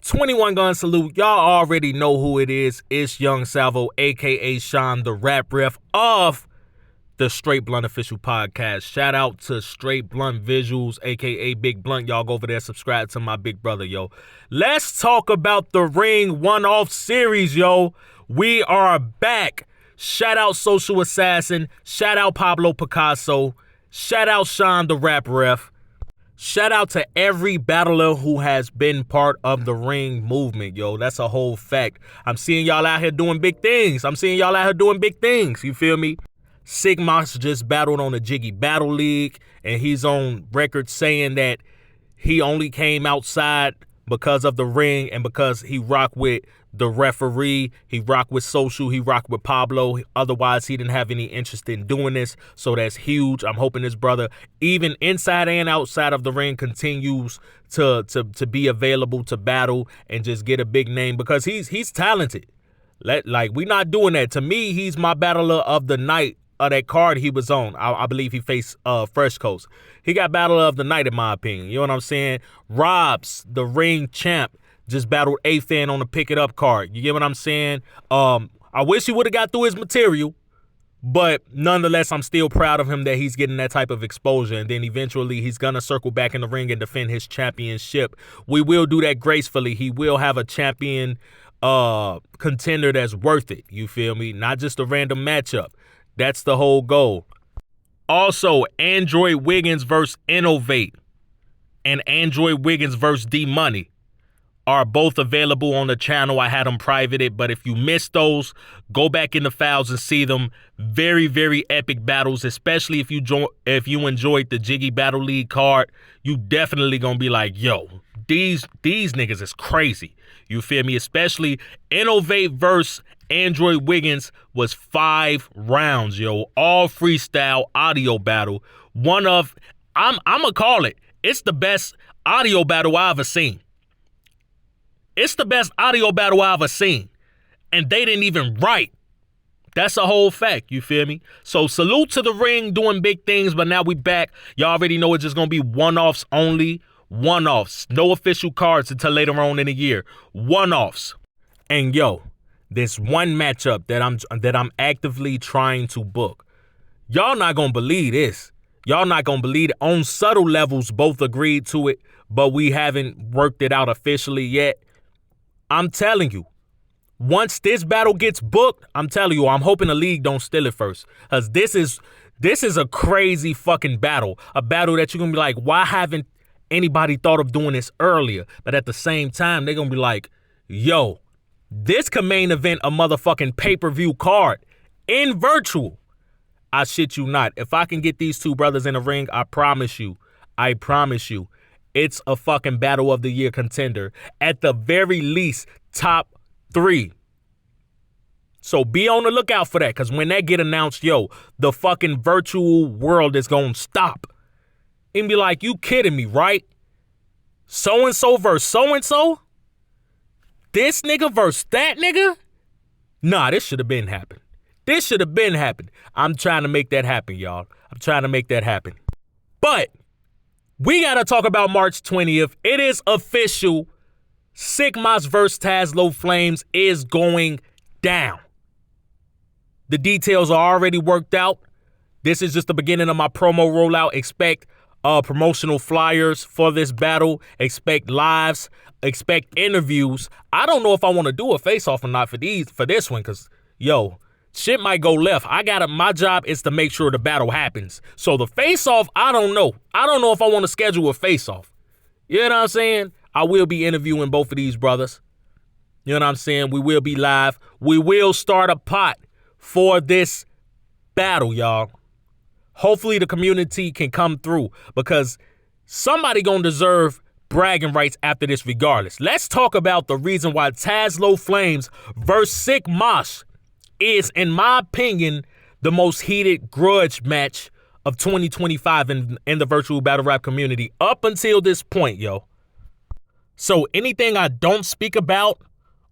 21 gun salute. Y'all already know who it is. It's Young Salvo, aka Sean, the rap ref of the Straight Blunt Official Podcast. Shout out to Straight Blunt Visuals, aka Big Blunt. Y'all go over there, subscribe to my big brother, yo. Let's talk about the Ring one-off series, yo. We are back. Shout out Social Assassin. Shout out Pablo Picasso. Shout out Sean, the rap ref. Shout out to every battler who has been part of the Ring movement, yo. That's a whole fact. I'm seeing y'all out here doing big things. You feel me? Sigmas just battled on the Jiggy Battle League, and he's on record saying that he only came outside because of the Ring and because he rocked with the referee, he rocked with Social, he rocked with Pablo. Otherwise, he didn't have any interest in doing this, so that's huge. I'm hoping this brother, even inside and outside of the Ring, continues to be available to battle and just get a big name because he's talented. We're not doing that. To me, he's my battler of the night of that card he was on. I believe he faced Fresh Coast. He got battler of the night in my opinion. You know what I'm saying? Robs, the Ring champ, just battled A-Fan on the Pick It Up card. You get what I'm saying? I wish he would have got through his material, but nonetheless, I'm still proud of him that he's getting that type of exposure, and then eventually he's going to circle back in the ring and defend his championship. We will do that gracefully. He will have a champion contender that's worth it. You feel me? Not just a random matchup. That's the whole goal. Also, Android Wiggins versus Innovate and Android Wiggins versus D-Money are both available on the channel. I had them privated, but if you missed those, go back in the files and see them. Very, very epic battles, especially if you enjoyed the Jiggy Battle League card. You definitely gonna be like, yo, these niggas is crazy. You feel me? Especially Innovate versus Android Wiggins was 5 rounds, yo. All freestyle audio battle. I'ma call it. It's the best audio battle I ever seen. It's the best audio battle I ever seen. And they didn't even write. That's a whole fact, you feel me? So salute to the Ring doing big things, but now we back. Y'all already know it's just going to be one-offs only. One-offs. No official cards until later on in the year. One-offs. And yo, this one matchup that I'm actively trying to book. Y'all not going to believe this. Y'all not going to believe it. On subtle levels, both agreed to it, but we haven't worked it out officially yet. I'm telling you, once this battle gets booked, I'm telling you, I'm hoping the league don't steal it first. Because this is a crazy fucking battle. A battle that you're going to be like, why haven't anybody thought of doing this earlier? But at the same time, they're going to be like, yo, this could main event a motherfucking pay-per-view card in virtual. I shit you not. If I can get these two brothers in the ring, I promise you, it's a fucking battle of the year contender. At the very least, top 3. So be on the lookout for that, because when that get announced, yo, the fucking virtual world is going to stop. And be like, you kidding me, right? So-and-so versus so-and-so? This nigga versus that nigga? Nah, this should have been happened. I'm trying to make that happen, y'all. But we got to talk about March 20th. It is official. Sigmas vs. Tazlo Flamez is going down. The details are already worked out. This is just the beginning of my promo rollout. Expect promotional flyers for this battle. Expect lives. Expect interviews. I don't know if I want to do a face-off or not for this one, because, yo, shit might go left. My job is to make sure the battle happens. So the face-off, I don't know. I don't know if I want to schedule a face-off. You know what I'm saying? I will be interviewing both of these brothers. You know what I'm saying? We will be live. We will start a pot for this battle, y'all. Hopefully the community can come through, because somebody gonna deserve bragging rights after this regardless. Let's talk about the reason why Tazlo Flamez versus Sick Mosh is, in my opinion, the most heated grudge match of 2025 in the virtual battle rap community up until this point, yo. So anything I don't speak about,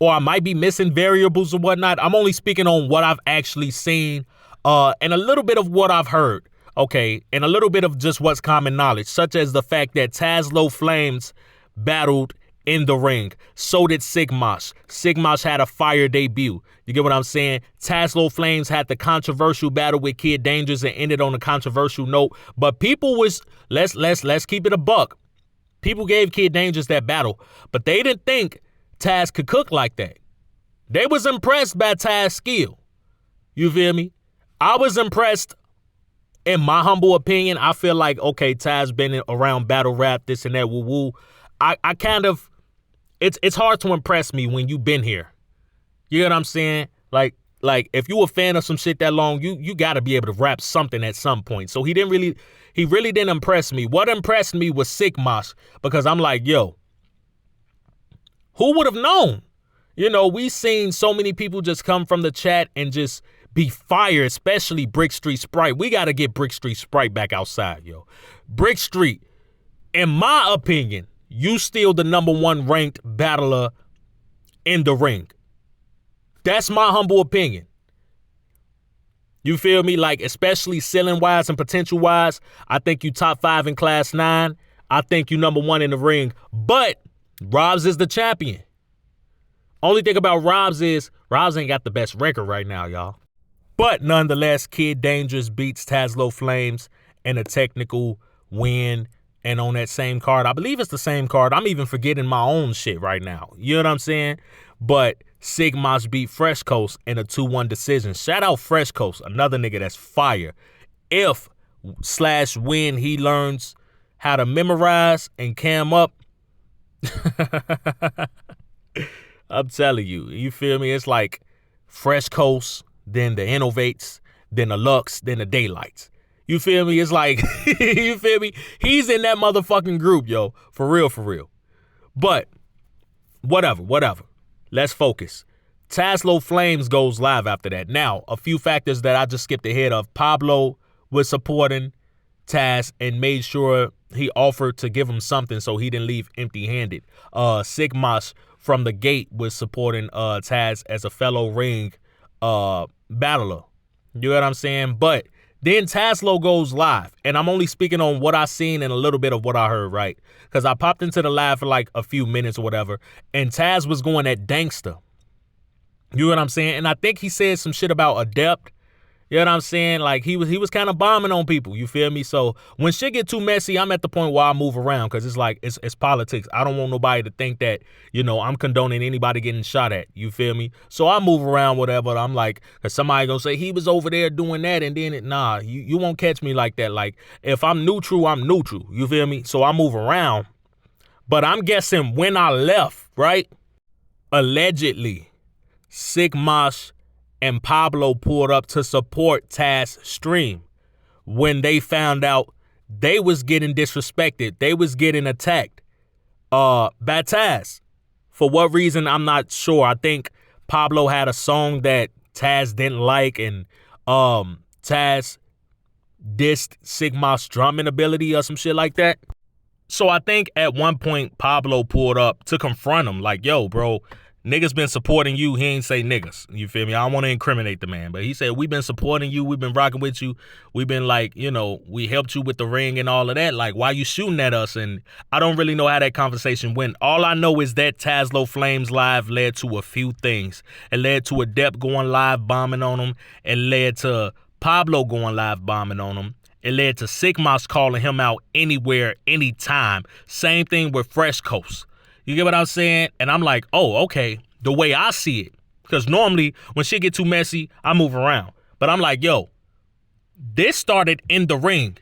or I might be missing variables or whatnot, I'm only speaking on what I've actually seen, and a little bit of what I've heard, okay, and a little bit of just what's common knowledge, such as the fact that Tazlo Flamez battled in the ring. So did Sigmosh. Sigmosh had a fire debut. You get what I'm saying? Tazlo Flamez had the controversial battle with Kid Dangerous and ended on a controversial note. But people was, let's keep it a buck. People gave Kid Dangerous that battle, but they didn't think Taz could cook like that. They was impressed by Taz's skill. You feel me? I was impressed. In my humble opinion, I feel like, okay, Taz been around battle rap, this and that, woo-woo. I kind of, it's hard to impress me when you been here. You know what I'm saying? Like if you a fan of some shit that long, you got to be able to rap something at some point. So he really didn't impress me. What impressed me was Sigmosh, because I'm like, yo, who would have known? You know, we seen so many people just come from the chat and just be fire, especially Brick Street Sprite. We got to get Brick Street Sprite back outside, yo. Brick Street, in my opinion, you still the #1 ranked battler in the ring. That's my humble opinion. You feel me? Like, especially ceiling-wise and potential-wise, I think you top 5 in Class 9. I think you #1 in the ring. But Robs is the champion. Only thing about Robs is Robs ain't got the best record right now, y'all. But nonetheless, Kid Dangerous beats Tazlo Flamez in a technical win. And on that same card, I believe it's the same card. I'm even forgetting my own shit right now. You know what I'm saying? But Sigmosh beat Fresh Coast in a 2-1 decision. Shout out Fresh Coast, another nigga that's fire. If/when he learns how to memorize and cam up, I'm telling you, you feel me? It's like Fresh Coast, then the Innovates, then the Lux, then the Daylights. You feel me? It's like, you feel me? He's in that motherfucking group, yo. For real. But, whatever. Let's focus. Tazlo Flamez goes live after that. Now, a few factors that I just skipped ahead of. Pablo was supporting Taz and made sure he offered to give him something so he didn't leave empty-handed. Sigmosh from the gate was supporting Taz as a fellow ring battler. You know what I'm saying? But then Tazlo goes live, and I'm only speaking on what I seen and a little bit of what I heard, right? Because I popped into the live for like a few minutes or whatever, and Taz was going at Dankster. You know what I'm saying? And I think he said some shit about Adept. You know what I'm saying? Like, he was kind of bombing on people, you feel me? So when shit get too messy, I'm at the point where I move around, because it's like, it's politics. I don't want nobody to think that, you know, I'm condoning anybody getting shot at, you feel me? So I move around, whatever. I'm like, because somebody gonna say, he was over there doing that, and then nah, you won't catch me like that. Like, if I'm neutral, I'm neutral, you feel me? So I move around. But I'm guessing when I left, right, allegedly, Sigmosh and Pablo pulled up to support Taz's stream when they found out they was getting disrespected. They was getting attacked by Taz. For what reason, I'm not sure. I think Pablo had a song that Taz didn't like, and Taz dissed Sigmosh's drumming ability or some shit like that. So I think at one point Pablo pulled up to confront him like, yo, bro, niggas been supporting you. He ain't say niggas. You feel me? I don't want to incriminate the man, but he said, we've been supporting you. We've been rocking with you. We've been like, you know, we helped you with the ring and all of that. Like, why you shooting at us? And I don't really know how that conversation went. All I know is that Tazlo Flamez live led to a few things. It led to Adept going live bombing on him. It led to Pablo going live bombing on him. It led to Sigmosh calling him out anywhere, anytime. Same thing with Fresh Coast. You get what I'm saying? And I'm like, oh, okay, the way I see it. Because normally when shit get too messy, I move around. But I'm like, yo, this started in the ring.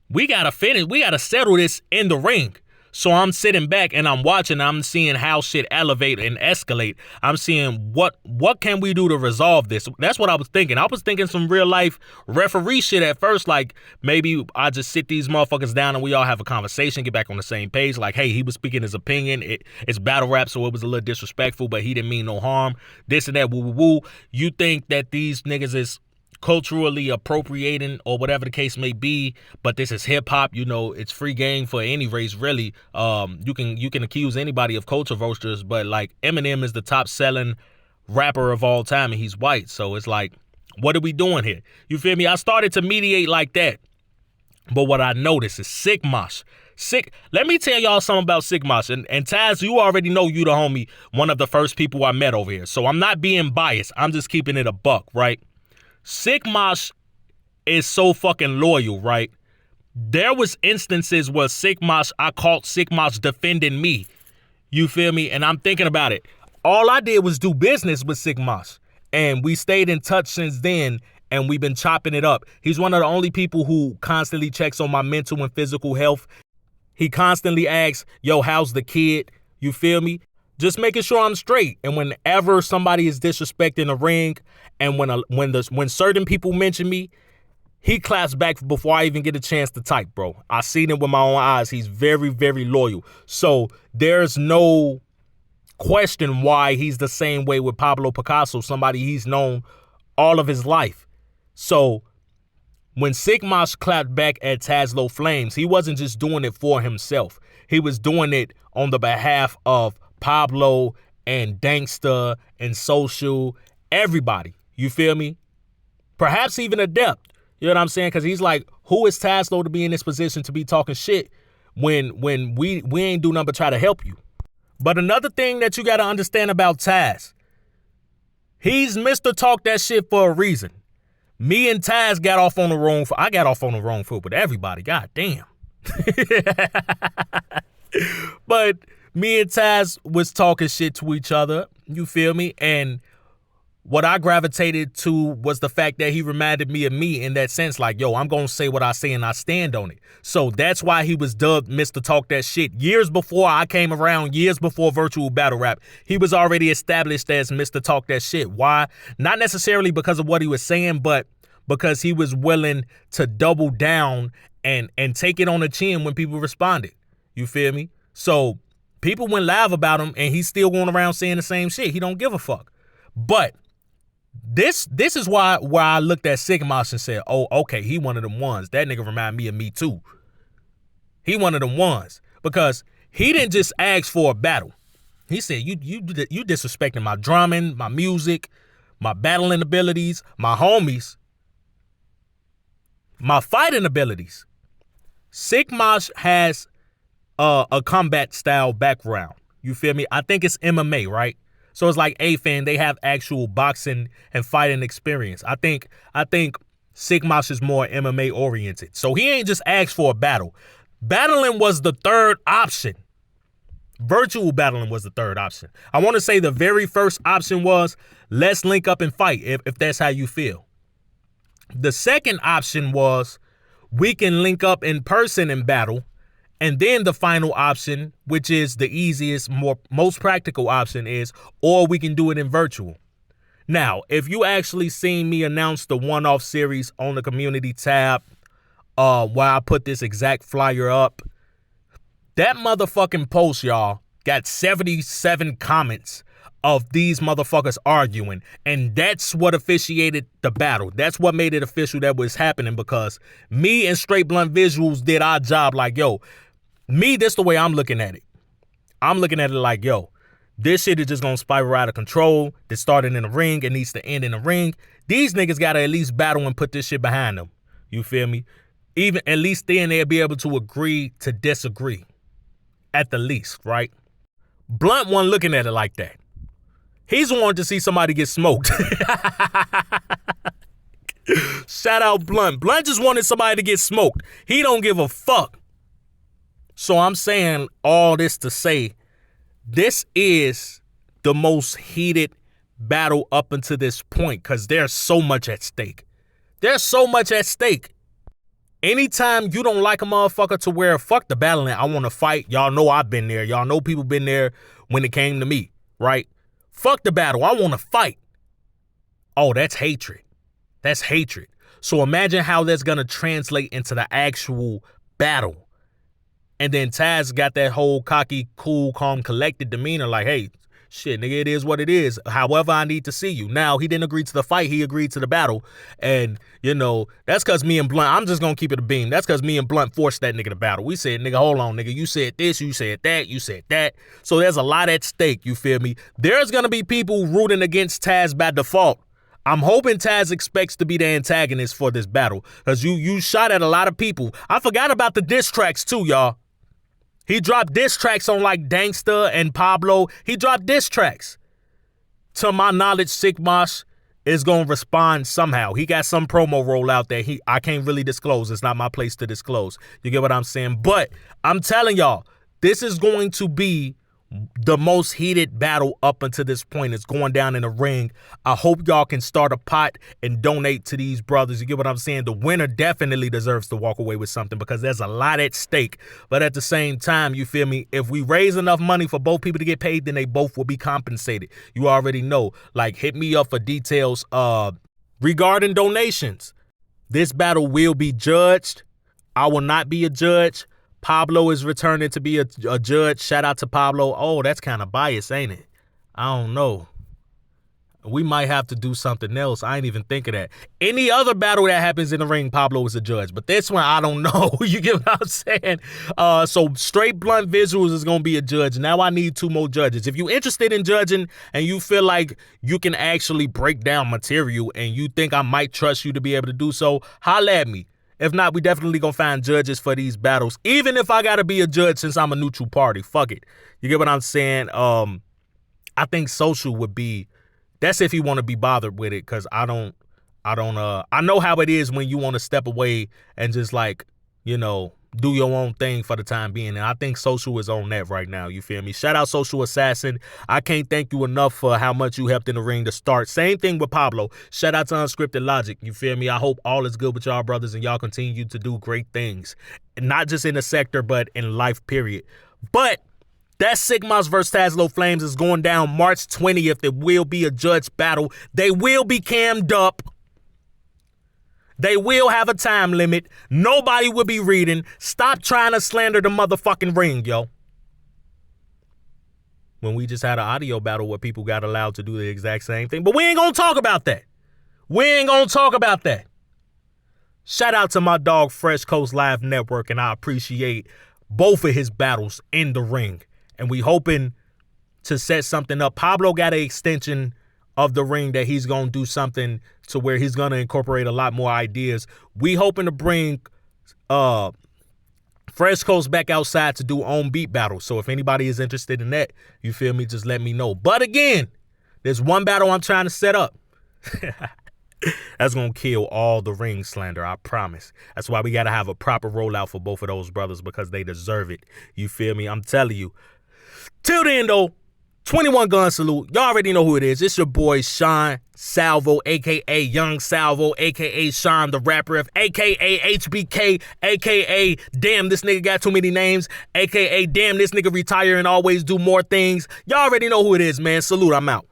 We got to finish. We got to settle this in the ring. So I'm sitting back and I'm watching. I'm seeing how shit elevate and escalate. I'm seeing what can we do to resolve this. That's what I was thinking. I was thinking some real life referee shit at first. Like, maybe I just sit these motherfuckers down and we all have a conversation, get back on the same page. Like, hey, he was speaking his opinion. It's battle rap, so it was a little disrespectful, but he didn't mean no harm. This and that, woo woo woo. You think that these niggas is culturally appropriating or whatever the case may be, but this is hip-hop. You know, it's free game for any race, really. You can accuse anybody of culture vultures, but like, Eminem is the top selling rapper of all time and he's white. So it's like, what are we doing here? You feel me? I started to mediate like that. But what I noticed is Sigmosh Let me tell y'all something about Sick Mosh. And Taz, you already know you the homie, one of the first people I met over here. So I'm not being biased. I'm just keeping it a buck, right? Sick Mosh is so fucking loyal, right? There was instances where I caught Sick Mosh defending me. You feel me? And I'm thinking about it. All I did was do business with Sick Mosh. And we stayed in touch since then. And we've been chopping it up. He's one of the only people who constantly checks on my mental and physical health. He constantly asks, yo, how's the kid? You feel me? Just making sure I'm straight. And whenever somebody is disrespecting the ring, and when certain people mention me, he claps back before I even get a chance to type, bro. I seen it with my own eyes. He's very, very loyal. So there's no question why he's the same way with Pablo Picasso, somebody he's known all of his life. So when Sick Mosh clapped back at Tazlo Flamez, he wasn't just doing it for himself. He was doing it on the behalf of Pablo and Danksta and Social, everybody. You feel me? Perhaps even Adept. You know what I'm saying? Because he's like, who is Tazlo to be in this position to be talking shit when we ain't do nothing but try to help you? But another thing that you got to understand about Taz, he's Mr. Talk That Shit for a reason. Me and Taz got off on the wrong foot. I got off on the wrong foot with everybody. God damn. But me and Taz was talking shit to each other. You feel me? And what I gravitated to was the fact that he reminded me of me in that sense. Like, yo, I'm going to say what I say and I stand on it. So that's why he was dubbed Mr. Talk That Shit. Years before I came around, years before virtual battle rap, he was already established as Mr. Talk That Shit. Why? Not necessarily because of what he was saying, but because he was willing to double down and take it on the chin when people responded. You feel me? So people went live about him and he's still going around saying the same shit. He don't give a fuck. But this is why I looked at Sick Mosh and said, oh, okay, he one of them ones. That nigga remind me of me too. He one of them ones. Because he didn't just ask for a battle. He said, you disrespecting my drumming, my music, my battling abilities, my homies, my fighting abilities. Sick Mosh has a combat style background. You feel me? I think it's MMA, right? So it's like A-Fan, they have actual boxing and fighting experience. I think Sick Mosh is more MMA oriented. So he ain't just asked for a battle. Battling was the third option. Virtual battling was the third option. I want to say the very first option was, let's link up and fight if that's how you feel. The second option was, we can link up in person and battle. And then the final option, which is the easiest, most practical option, is, or we can do it in virtual. Now, if you actually seen me announce the one-off series on the community tab, where I put this exact flyer up, that motherfucking post, y'all, got 77 comments of these motherfuckers arguing. And that's what officiated the battle. That's what made it official that was happening, because me and Straight Blunt Visuals did our job like, yo, me, this the way I'm looking at it. I'm looking at it like, yo, this shit is just gonna spiral out of control. That started in the ring, it needs to end in the ring. These niggas gotta at least battle and put this shit behind them. You feel me? Even at least then they'll be able to agree to disagree. At the least, right? Blunt wasn't looking at it like that. He's wanting to see somebody get smoked. Shout out Blunt. Blunt just wanted somebody to get smoked. He don't give a fuck. So I'm saying all this to say, this is the most heated battle up until this point, because there's so much at stake. There's so much at stake. Anytime you don't like a motherfucker to where, fuck the battling, I want to fight. Y'all know I've been there. Y'all know people been there when it came to me, right? Fuck the battle, I want to fight. Oh, that's hatred. That's hatred. So imagine how that's going to translate into the actual battle. And then Taz got that whole cocky, cool, calm, collected demeanor like, hey, shit, nigga, it is what it is. However, I need to see you. Now, he didn't agree to the fight. He agreed to the battle. And, you know, that's because me and Blunt, I'm just going to keep it a beam. That's because me and Blunt forced that nigga to battle. We said, nigga, hold on, nigga. You said this, you said that, you said that. So there's a lot at stake, you feel me? There's going to be people rooting against Taz by default. I'm hoping Taz expects to be the antagonist for this battle, because you shot at a lot of people. I forgot about the diss tracks too, y'all. He dropped diss tracks on like Danksta and Pablo. He dropped diss tracks. To my knowledge, Sick Mosh is going to respond somehow. He got some promo roll out there. I can't really disclose. It's not my place to disclose. You get what I'm saying? But I'm telling y'all, this is going to be the most heated battle up until this point. It's going down in the ring. I hope y'all can start a pot and donate to these brothers. You get what I'm saying? The winner definitely deserves to walk away with something because there's a lot at stake. But at the same time, you feel me? If we raise enough money for both people to get paid, then they both will be compensated. You already know. Like, hit me up for details regarding donations. This battle will be judged. I will not be a judge. Pablo is returning to be a judge. Shout out to Pablo. Oh, that's kind of biased, ain't it? I don't know. We might have to do something else. I ain't even think of that. Any other battle that happens in the ring, Pablo is a judge. But this one, I don't know. You get what I'm saying? So Straight Blunt Visuals is going to be a judge. Now I need 2 more judges. If you're interested in judging and you feel like you can actually break down material and you think I might trust you to be able to do so, holla at me. If not, we definitely gonna find judges for these battles. Even if I gotta be a judge since I'm a neutral party. Fuck it. You get what I'm saying? I think Social would be, that's if you want to be bothered with it, because I know how it is when you want to step away and just like, you know, do your own thing for the time being. And I think Social is on that right now. You feel me? Shout out Social Assassin. I can't thank you enough for how much you helped in the ring to start. Same thing with Pablo. Shout out to Unscripted Logic. You feel me? I hope all is good with y'all brothers and y'all continue to do great things. And not just in the sector, but in life, period. But that Sick Mosh vs. Tazlo Flamez is going down March 20th. It will be a judge battle. They will be cammed up. They will have a time limit. Nobody will be reading. Stop trying to slander the motherfucking ring, yo. When we just had an audio battle where people got allowed to do the exact same thing. But we ain't gonna talk about that. Shout out to my dog Fresh Coast Live Network, and I appreciate both of his battles in the ring. And we hoping to set something up. Pablo got an extension of the ring that he's going to do something to where he's going to incorporate a lot more ideas. We hoping to bring Fresh Coast back outside to do on beat battles. So if anybody is interested in that, you feel me, just let me know. But again, there's one battle I'm trying to set up. That's going to kill all the ring slander, I promise. That's why we got to have a proper rollout for both of those brothers because they deserve it. You feel me? I'm telling you. Till then, though, 21 Gun Salute. Y'all already know who it is. It's your boy Sean Salvo, a.k.a. Young Salvo, a.k.a. Sean the Rap Riff, a.k.a. HBK, a.k.a. Damn, this nigga got too many names, a.k.a. Damn, this nigga retire and always do more things. Y'all already know who it is, man. Salute, I'm out.